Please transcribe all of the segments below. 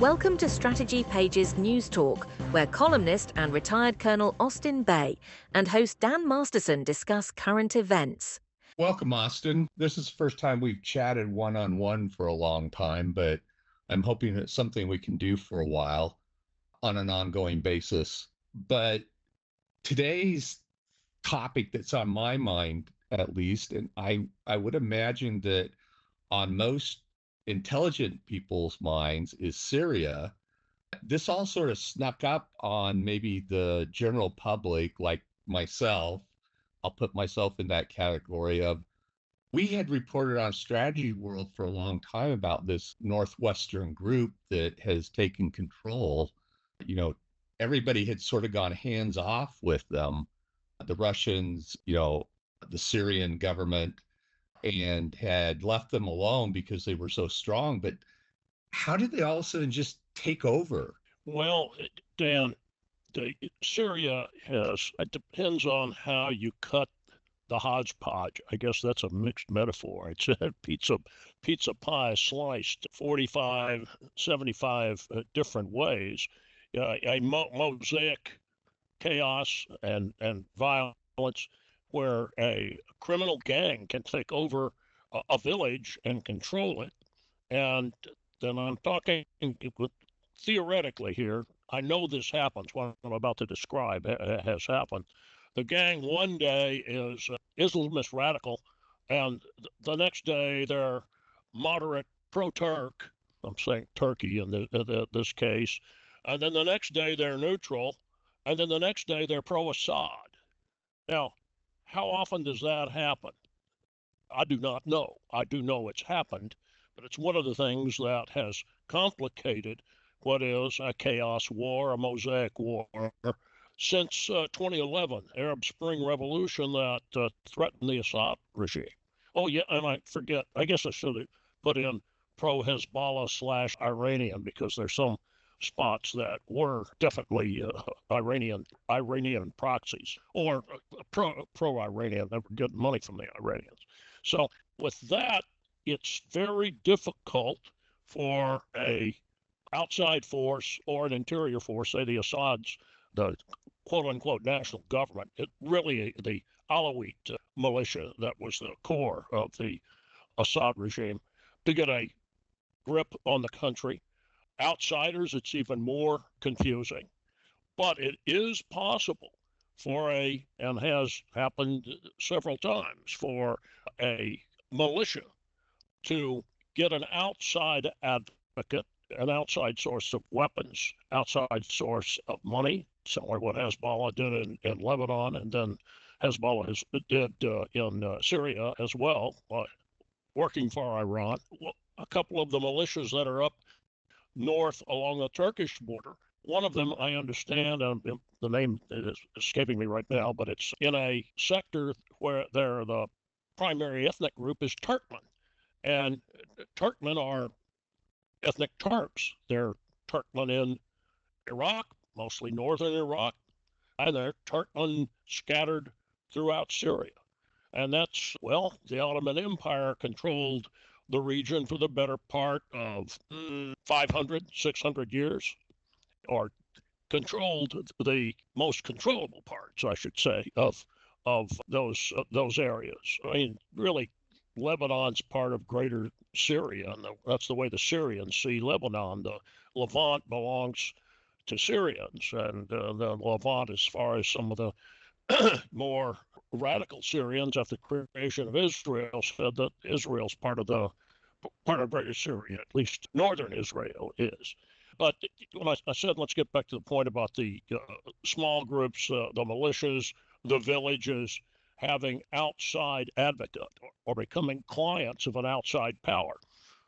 Welcome to Strategy Pages News Talk, where columnist and retired Colonel Austin Bay and host Dan Masterson discuss current events. Welcome, Austin. This is the first time we've chatted one-on-one for a long time, but I'm hoping it's something we can do for a while on an ongoing basis. But today's topic that's on my mind, at least, and I would imagine that on most intelligent people's minds, is Syria. This all sort of snuck up on maybe the general public, like myself. I'll put myself in that category of, we had reported on Strategy World for a long time about this Northwestern group that has taken control. Everybody had sort of gone hands off with them, the Russians, the Syrian government, and had left them alone because they were so strong. But how did they all of a sudden just take over? Well, Dan, Syria it depends on how you cut the hodgepodge. I guess that's a mixed metaphor. It's a pizza pie sliced 45, 75 different ways. A mosaic chaos and violence where a criminal gang can take over a village and control it. And then I'm talking theoretically here. I know this happens. What I'm about to describe has happened. The gang one day is Islamist radical, and the next day they're moderate pro-Turk. I'm saying Turkey in this case. And then the next day they're neutral, and then the next day they're pro-Assad. Now, how often does that happen? I do not know. I do know it's happened, but it's one of the things that has complicated what is a chaos war, a mosaic war, since 2011, Arab Spring Revolution that threatened the Assad regime. Oh, yeah, and I forget, I guess I should have put in pro-Hezbollah / Iranian, because there's some spots that were definitely Iranian proxies, or pro-Iranian. They were getting money from the Iranians. So with that, it's very difficult for a outside force or an interior force, say the Assad's, the quote-unquote national government, it really, the Alawite militia that was the core of the Assad regime, to get a grip on the country. Outsiders, it's even more confusing. But it is possible and has happened several times, for a militia to get an outside advocate, an outside source of weapons, outside source of money, similar to what Hezbollah did in Lebanon, and then Hezbollah did in Syria as well, working for Iran. Well, a couple of the militias that are up north along the Turkish border, one of them I understand, the name is escaping me right now, but it's in a sector where the primary ethnic group is Turkmen. And Turkmen are ethnic Turks. They're Turkmen in Iraq, mostly northern Iraq, and they're Turkmen scattered throughout Syria. And that's, well, the Ottoman Empire controlled the region for the better part of 500, 600 years, or controlled the most controllable parts, I should say, of those areas. I mean, really, Lebanon's part of greater Syria, and that's the way the Syrians see Lebanon. The Levant belongs to Syrians, and the Levant, as far as some of the more radical Syrians after the creation of Israel, said that Israel's part of greater Syria, at least northern Israel is. But when I said, let's get back to the point about the small groups, the militias, the villages, having outside advocate or becoming clients of an outside power.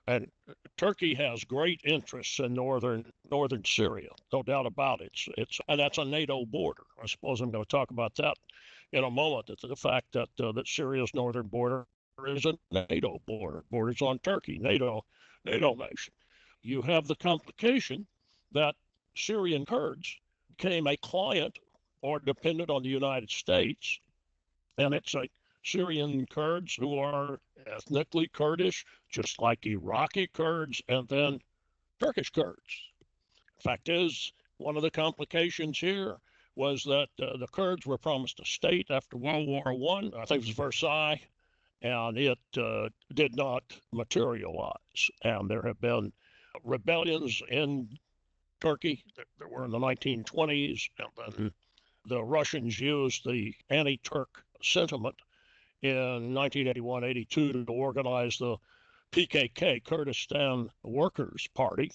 And Turkey has great interests in northern Syria, no doubt about it. And that's a NATO border. I suppose I'm going to talk about that in a moment. The fact that Syria's northern border is a NATO border. Borders on Turkey, NATO nation. You have the complication that Syrian Kurds became a client or dependent on the United States, and it's a Syrian Kurds who are ethnically Kurdish, just like Iraqi Kurds, and then Turkish Kurds. Fact is, one of the complications here was that the Kurds were promised a state after World War I. I think it was Versailles, and it did not materialize. And there have been rebellions in Turkey. There were in the 1920s, and then the Russians used the anti-Turk sentiment in 1981-82 to organize the PKK, Kurdistan Workers' Party,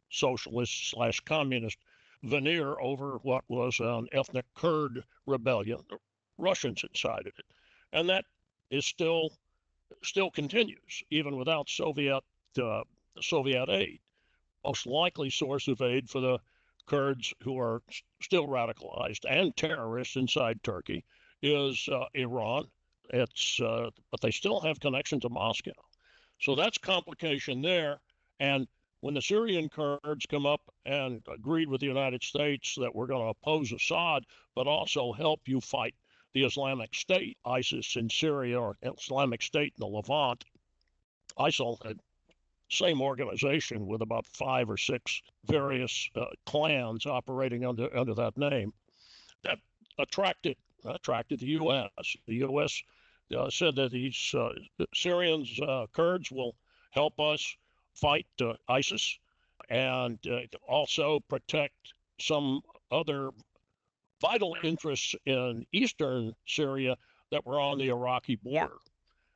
socialist/communist veneer over what was an ethnic Kurd rebellion. The Russians incited it, and that is still continues even without Soviet aid. Most likely source of aid for the Kurds who are still radicalized and terrorists inside Turkey is Iran. But they still have connection to Moscow. So that's complication there. And when the Syrian Kurds come up and agreed with the United States that we're going to oppose Assad, but also help you fight the Islamic State, ISIS in Syria, or Islamic State in the Levant, ISIL had same organization with about 5 or 6 various clans operating under that name. That attracted the U.S. The U.S. Said that these Syrians, Kurds, will help us fight ISIS and also protect some other vital interests in eastern Syria that were on the Iraqi border.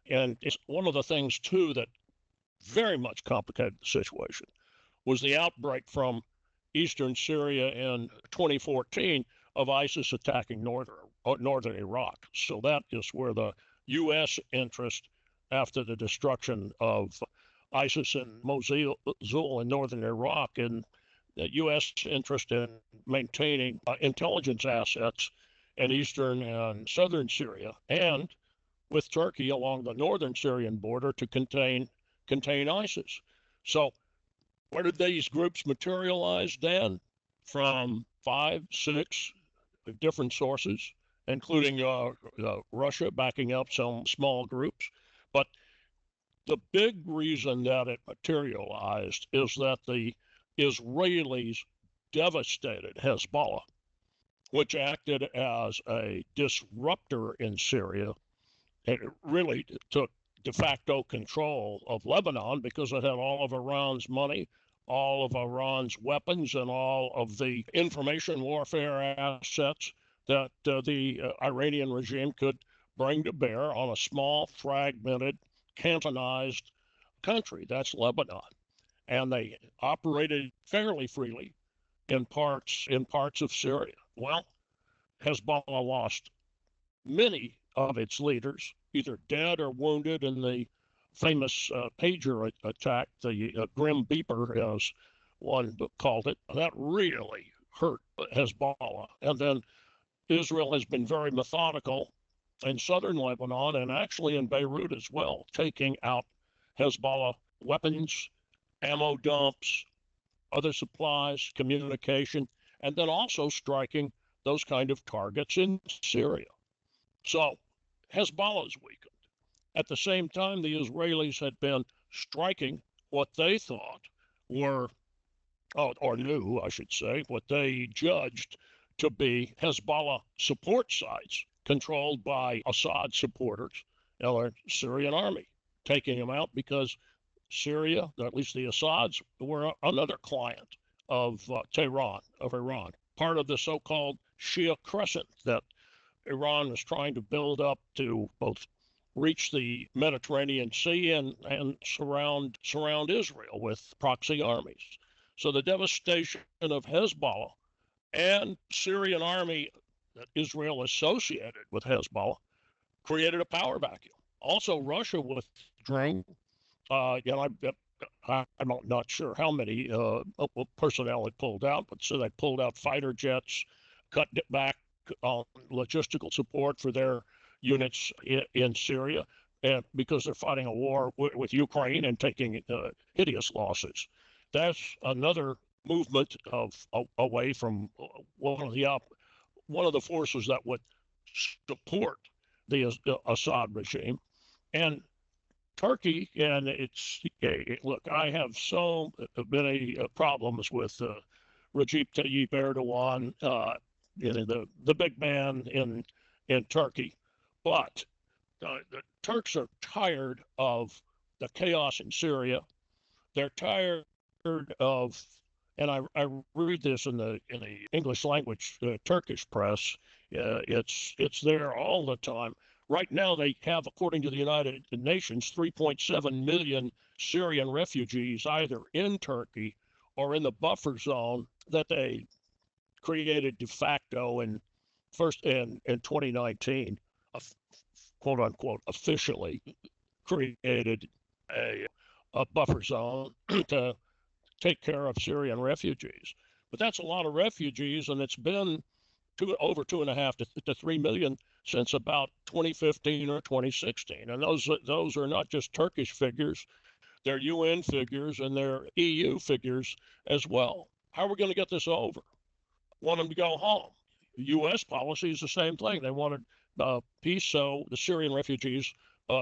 And it's one of the things, too, that very much complicated the situation was the outbreak from eastern Syria in 2014 of ISIS attacking northern Iraq. So that is where the U.S. interest after the destruction of ISIS in Mosul in northern Iraq, and the U.S. interest in maintaining intelligence assets in eastern and southern Syria, and with Turkey along the northern Syrian border to contain ISIS. So where did these groups materialize, Dan? From 5, 6 different sources, including Russia backing up some small groups. But the big reason that it materialized is that the Israelis devastated Hezbollah, which acted as a disruptor in Syria. It really took de facto control of Lebanon because it had all of Iran's money, all of Iran's weapons, and all of the information warfare assets that the Iranian regime could bring to bear on a small, fragmented, cantonized country. That's Lebanon. And they operated fairly freely in parts of Syria. Well, Hezbollah lost many of its leaders, either dead or wounded in the famous pager attack, the Grim Beeper, as one called it. That really hurt Hezbollah. And then Israel has been very methodical in southern Lebanon and actually in Beirut as well, taking out Hezbollah weapons, ammo dumps, other supplies, communication, and then also striking those kind of targets in Syria. So Hezbollah is weakened. At the same time, the Israelis had been striking what they thought were, or knew, I should say, what they judged to be Hezbollah support sites controlled by Assad supporters, or Syrian army, taking them out because Syria, at least the Assads, were another client of Tehran, of Iran, part of the so-called Shia Crescent that Iran was trying to build up to both reach the Mediterranean Sea and surround Israel with proxy armies. So the devastation of Hezbollah and Syrian army that Israel associated with Hezbollah created a power vacuum. Also, Russia withdrew. I'm not sure how many personnel it pulled out, but so they pulled out fighter jets, cut back on logistical support for their units in Syria, and because they're fighting a war with Ukraine and taking hideous losses. That's another movement away from one of the forces that would support the Assad regime. And Turkey, and look, I have so many problems with Recep Tayyip Erdogan, the big man in Turkey. But the Turks are tired of the chaos in Syria. They're tired of, and I read this in the English language Turkish press. It's there all the time. Right now, they have, according to the United Nations, 3.7 million Syrian refugees either in Turkey or in the buffer zone that they created de facto in 2019, quote unquote, officially created a buffer zone to take care of Syrian refugees. But that's a lot of refugees, and it's been over 2.5 to 3 million since about 2015 or 2016. And those are not just Turkish figures, they're UN figures and they're EU figures as well. How are we going to get this over? Want them to go home. U.S. policy is the same thing. They wanted peace so the Syrian refugees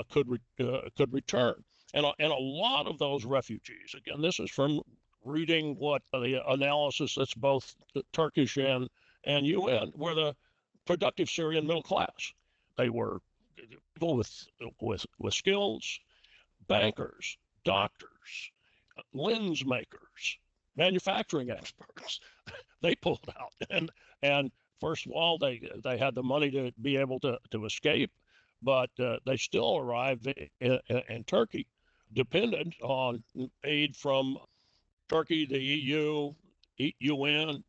could return. And a lot of those refugees, again, this is from reading what the analysis that's both Turkish and UN, were the productive Syrian middle class. They were people with skills, bankers, doctors, lens makers, manufacturing experts. They pulled out, and first of all, they had the money to be able to escape, but they still arrived in Turkey, dependent on aid from Turkey, the EU, UN,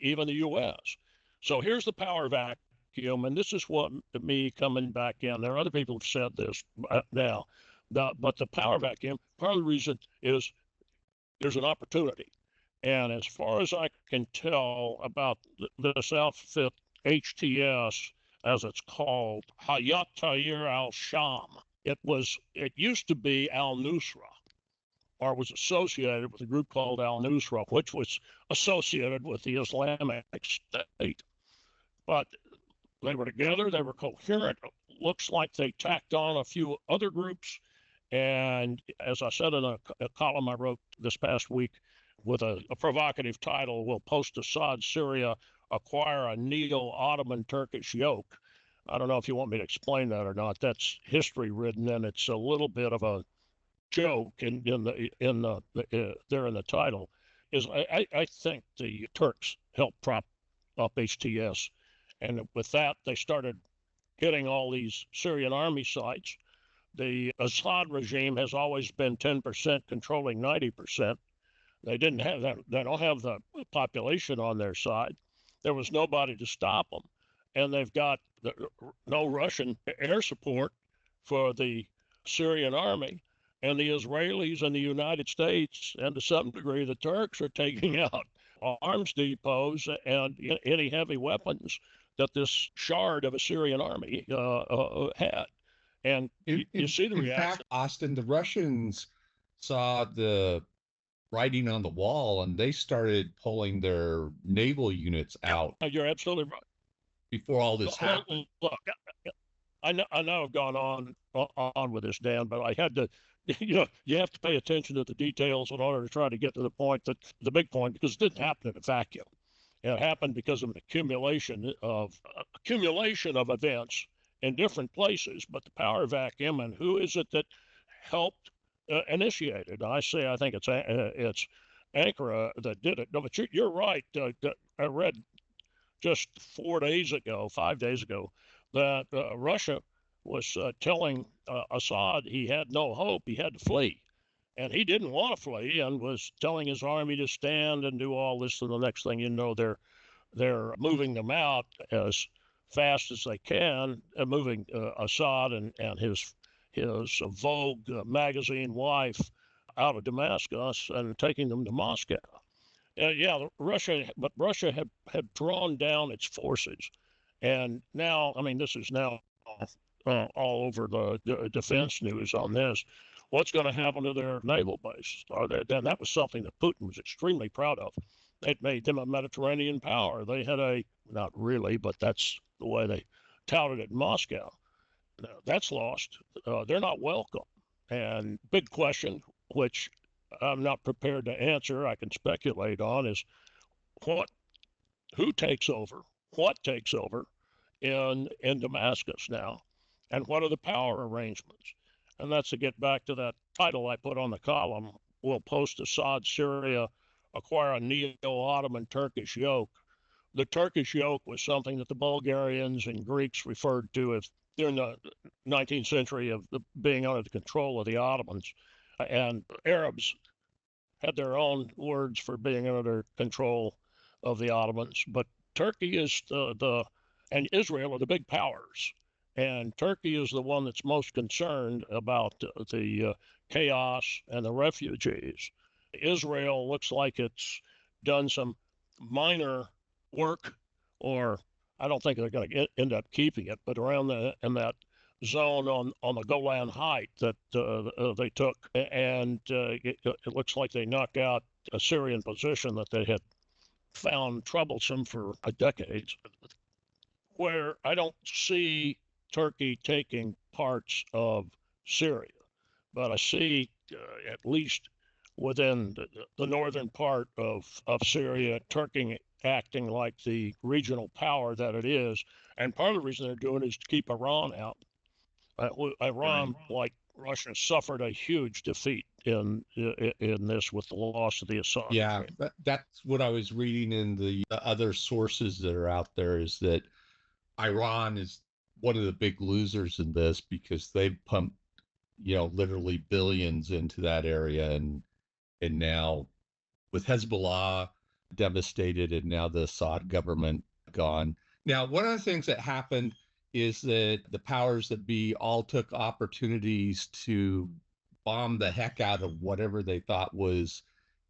even the U.S. So here's the power vacuum, and this is what me coming back in. There are other people who've said this now, but the power vacuum, part of the reason is there's an opportunity. And as far as I can tell about this outfit, HTS, as it's called, Hayat Tahrir al-Sham, it used to be al-Nusra, or was associated with a group called al-Nusra, which was associated with the Islamic State. But they were together, they were coherent. Looks like they tacked on a few other groups. And as I said in a column I wrote this past week with a provocative title, "Will Post-Assad Syria Acquire a Neo-Ottoman Turkish Yoke?" I don't know if you want me to explain that or not. That's history-ridden, and it's a little bit of a joke there in the title. I think the Turks helped prop up HTS, and with that they started hitting all these Syrian army sites. The Assad regime has always been 10% controlling 90%. They didn't have that. They don't have the population on their side. There was nobody to stop them, and they've got no Russian air support for the Syrian army. And the Israelis and the United States, and to some degree the Turks, are taking out arms depots and any heavy weapons that this shard of a Syrian army had. And you see the reaction. In fact, Austin, the Russians saw the writing on the wall, and they started pulling their naval units out. You're absolutely right. Before all this happened. Look, I know I've gone on with this, Dan, but I had to. You have to pay attention to the details in order to try to get to the big point, because it didn't happen in a vacuum. It happened because of an accumulation of events in different places. But the power vacuum, and who is it that helped initiate it? I think it's Ankara that did it. No, but you're right. I read just 5 days ago, that Russia was telling Assad he had no hope, he had to flee. And he didn't want to flee, and was telling his army to stand and do all this. And the next thing you know, they're moving them out as fast as they can, moving Assad and his Vogue magazine wife out of Damascus and taking them to Moscow. Russia had drawn down its forces. And now, this is now all over the defense news on this. What's going to happen to their naval bases? That was something that Putin was extremely proud of. It made them a Mediterranean power. They had not really, but that's the way they touted it in Moscow. That's lost. They're not welcome. And big question, which I'm not prepared to answer, I can speculate on, is what, who takes over, what takes over in Damascus now, and what are the power arrangements? And that's to get back to that title I put on the column. Will post-Assad Syria acquire a neo-Ottoman Turkish yoke? The Turkish yoke was something that the Bulgarians and Greeks referred to as during the 19th century of being under the control of the Ottomans, and Arabs had their own words for being under control of the Ottomans. But Turkey is and Israel are the big powers. And Turkey is the one that's most concerned about the chaos and the refugees. Israel looks like it's done some minor work, or I don't think they're going to end up keeping it, but around in that zone on the Golan Height that they took, and it looks like they knocked out a Syrian position that they had found troublesome for decades, where I don't see Turkey taking parts of Syria, but I see at least within the northern part of Syria, Turkey acting like the regional power that it is. And part of the reason they're doing it is to keep Iran out. Iran, like Russia, suffered a huge defeat in this with the loss of the Assad. Yeah, that's what I was reading in the other sources that are out there, is that Iran is one of the big losers in this because they've pumped, literally billions into that area, and now with Hezbollah devastated and now the Assad government gone. Now, one of the things that happened is that the powers that be all took opportunities to bomb the heck out of whatever they thought was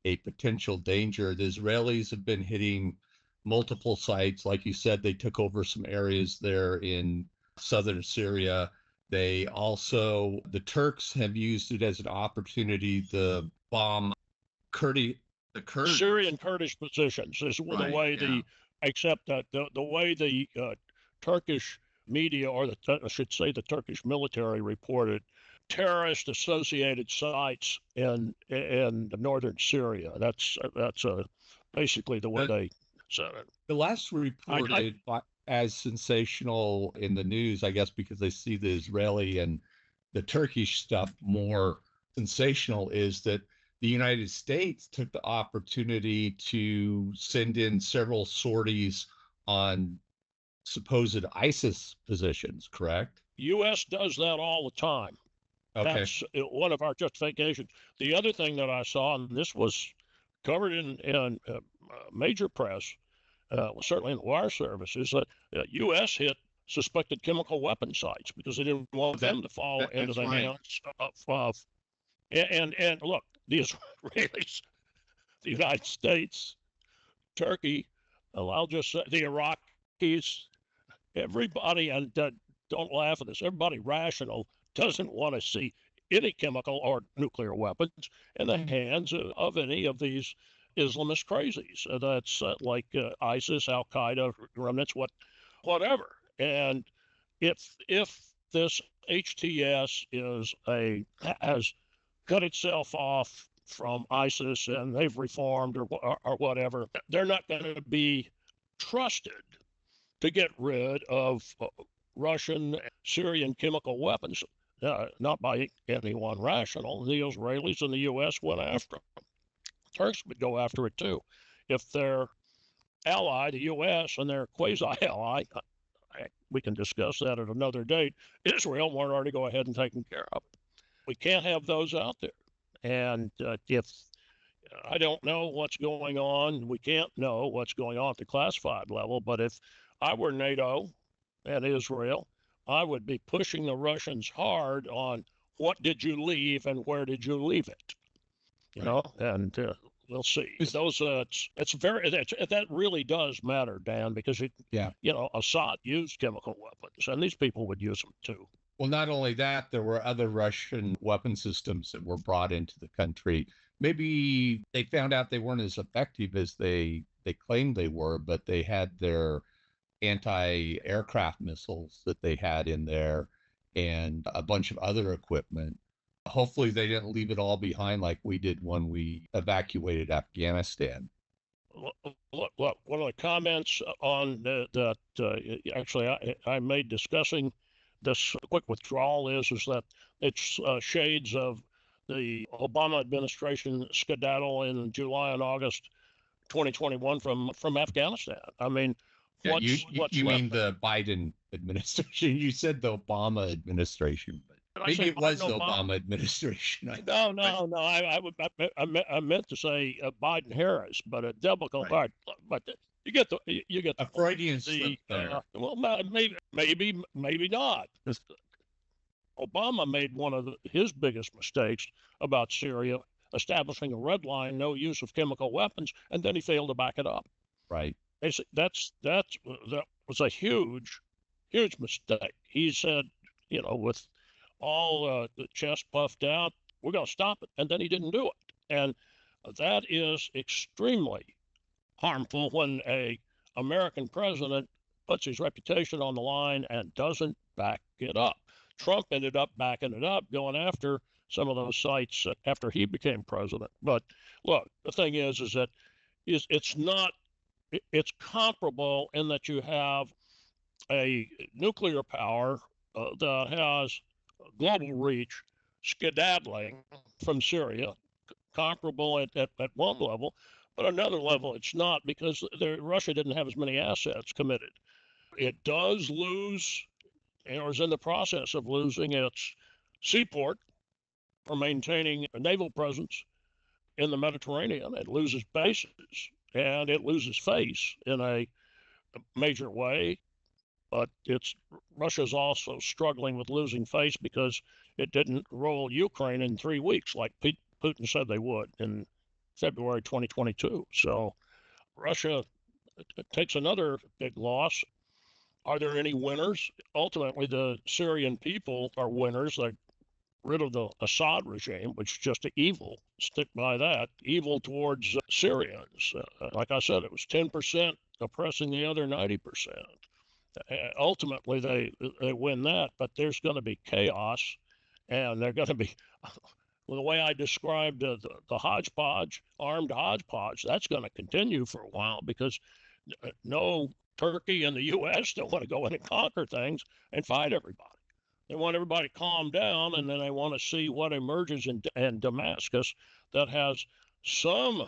a potential danger. The Israelis have been hitting multiple sites. Like you said, they took over some areas there in southern Syria. The Turks have used it as an opportunity to bomb the Kurds. Syrian Kurdish positions is Right, the way yeah. except that the way the Turkish media, or I should say the Turkish military, reported terrorist associated sites in northern Syria. That's basically the way they said it. The last reported as sensational in the news, I guess, because they see the Israeli and the Turkish stuff more sensational, is that the United States took the opportunity to send in several sorties on supposed ISIS positions, correct? U.S. does that all the time. Okay. That's one of our justifications. The other thing that I saw, and this was covered in major press, certainly in the wire service, is that U.S. hit suspected chemical weapon sites because they didn't want them to fall into the hands of. And look, the Israelis, the United States, Turkey, I'll just say the Iraqis, everybody, and don't laugh at this, everybody rational doesn't want to see any chemical or nuclear weapons in the hands of any of these Islamist crazies. That's like ISIS, Al Qaeda, remnants, whatever. And if this HTS has cut itself off from ISIS and they've reformed or whatever, they're not going to be trusted to get rid of Russian, Syrian chemical weapons. Not by anyone rational. The Israelis and the U.S. went after them. Turks would go after it too. If their ally, the U.S., and their quasi-ally, we can discuss that at another date, Israel weren't already go ahead and taken care of. We can't have those out there. And if I don't know what's going on, we can't know what's going on at the classified level, but if I were NATO and Israel, I would be pushing the Russians hard on what did you leave and where did you leave it, and we'll see. Those that really does matter, Dan, because Assad used chemical weapons, and these people would use them too. Well, not only that, there were other Russian weapon systems that were brought into the country. Maybe they found out they weren't as effective as they claimed they were, but they had their anti-aircraft missiles that they had in there and a bunch of other equipment. Hopefully they didn't leave it all behind like we did when we evacuated Afghanistan. look, one of the comments on that actually I made discussing this quick withdrawal is that it's shades of the Obama administration skedaddle in July and August 2021 from Afghanistan. I mean, Yeah, what's you left? mean the Biden administration? You said the Obama administration, but Did I maybe say it was Biden, the Obama? Obama administration. No. I meant to say Biden Harris, but a biblical. Right. But you get A the Freudian slip there. well, maybe not. Obama made one of his biggest mistakes about Syria, establishing a red line, no use of chemical weapons, and then he failed to back it up. Right. That was a huge mistake. He said, with all the chest puffed out, we're going to stop it, and then he didn't do it, and that is extremely harmful when a American president puts his reputation on the line and doesn't back it up. Trump ended up backing it up, going after some of those sites after he became president. But look, the thing is that it's not. It's comparable in that you have a nuclear power that has global reach skedaddling from Syria, comparable at one level, but another level it's not because Russia didn't have as many assets committed. It does lose, or is in the process of losing its seaport for maintaining a naval presence in the Mediterranean. It loses bases and it loses face in a major way. But Russia's also struggling with losing face because it didn't roll Ukraine in 3 weeks like Putin said they would in February 2022. So Russia takes another big loss. Are there any winners? Ultimately, the Syrian people are winners. They're rid of the Assad regime, which is just evil. Stick by that. Evil towards Syrians. Like I said, it was 10% oppressing the other 90%. Ultimately, they win that, but there's going to be chaos, and they're going to be, well, the way I described the hodgepodge, armed hodgepodge, that's going to continue for a while because no Turkey and the U.S. don't want to go in and conquer things and fight everybody. They want everybody to calm down, and then they want to see what emerges in Damascus that has some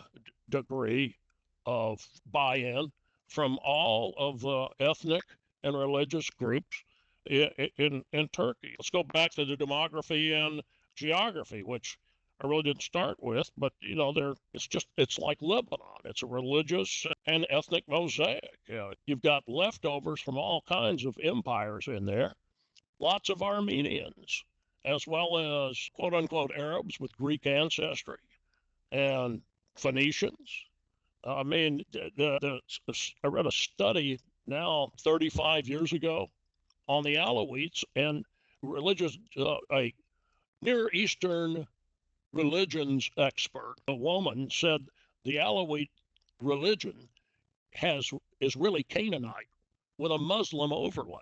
degree of buy-in from all of the ethnic and religious groups in Turkey. Let's go back to the demography and geography, which I really didn't start with, but it's like Lebanon. It's a religious and ethnic mosaic. You've got leftovers from all kinds of empires in there. Lots of Armenians, as well as quote unquote Arabs with Greek ancestry and Phoenicians. I mean, I read a study now 35 years ago on the Alawites, and religious, a Near Eastern religions expert, a woman, said the Alawite religion is really Canaanite with a Muslim overlay.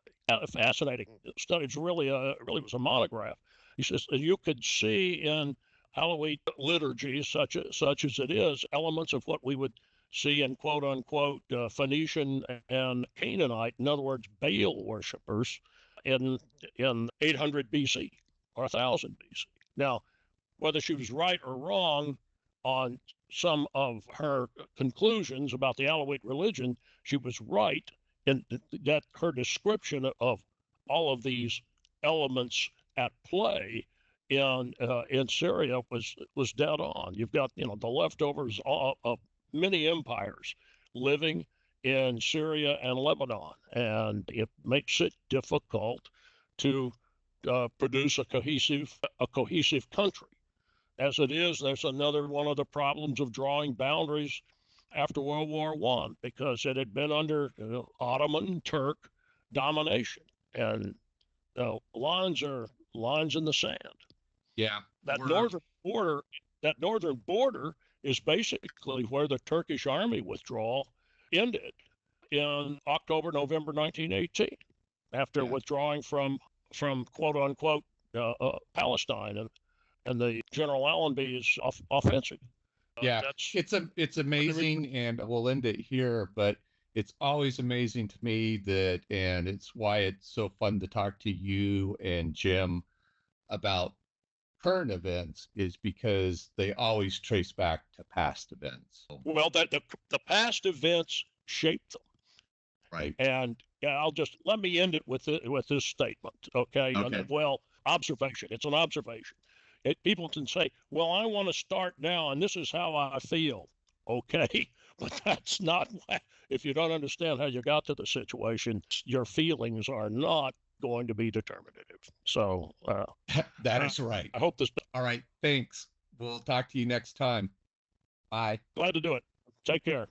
Fascinating study. It really was a monograph. He says you could see in Alawite liturgy, such as it is, elements of what we would see in quote unquote Phoenician and Canaanite. In other words, Baal worshippers in 800 BC or 1000 BC. Now, whether she was right or wrong on some of her conclusions about the Alawite religion, she was right in that her description of all of these elements at play in Syria was dead on. You've got the leftovers of many empires living in Syria and Lebanon, and it makes it difficult to produce a cohesive country. As it is, there's another one of the problems of drawing boundaries after World War I, because it had been under Ottoman Turk domination, and lines are lines in the sand. Yeah, that northern border is basically where the Turkish army withdrawal ended in October, November 1918, after withdrawing from quote unquote Palestine and the General Allenby's offensive. Yeah, it's amazing, and we'll end it here, but it's always amazing to me and it's why it's so fun to talk to you and Jim about current events, is because they always trace back to past events. Well, the past events shape them. Right. And let me end it with this statement, okay? Okay. Well, observation. It's an observation. People can say, well, I want to start now, and this is how I feel. Okay, but that's not why. If you don't understand how you got to the situation, your feelings are not going to be determinative. So that is right. I hope this. All right. Thanks. We'll talk to you next time. Bye. Glad to do it. Take care.